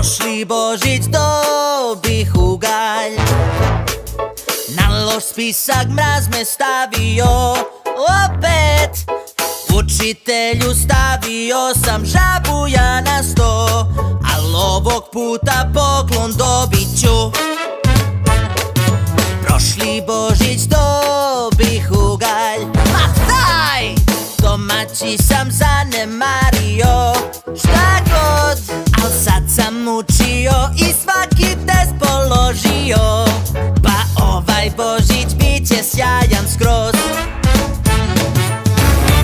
Prošli Božić dobih ugalj, na loš spisak mraz me stavio opet. Učitelju stavio sam žabu ja na sto, al ovog puta poklon dobit ću. Prošli Božić dobih ugalj, ma daj! Domaći sam zanemario, šta god, al sad sam učio i svaki test položio. Pa ovaj Božić bit će sjajan skroz.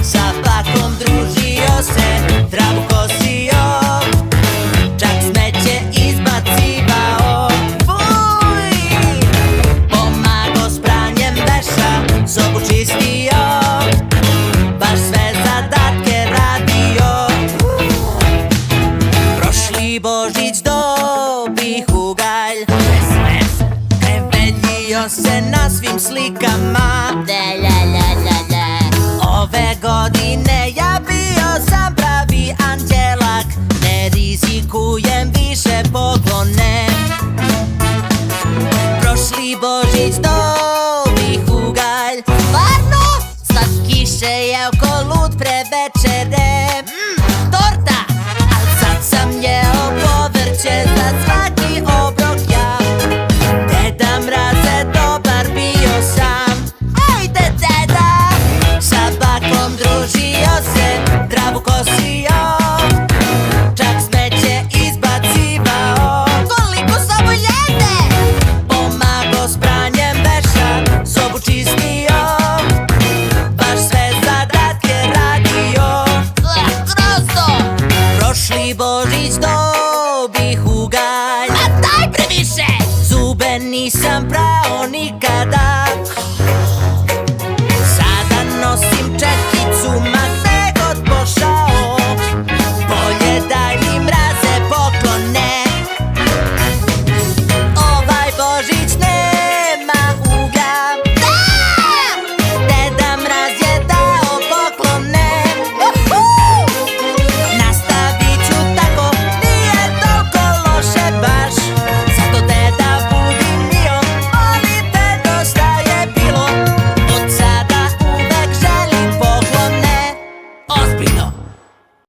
Sa bakom družio se, travu kosio, čak smeće izbacivao. Fuj! Pomago s pranjem veša, zobu čistio, baš sve zadatke radio. Prošli Božić dobih ugalj, kreveljio se na svim slikama. Ove godine ja bio sam pravi anđelak, ne rizikujem više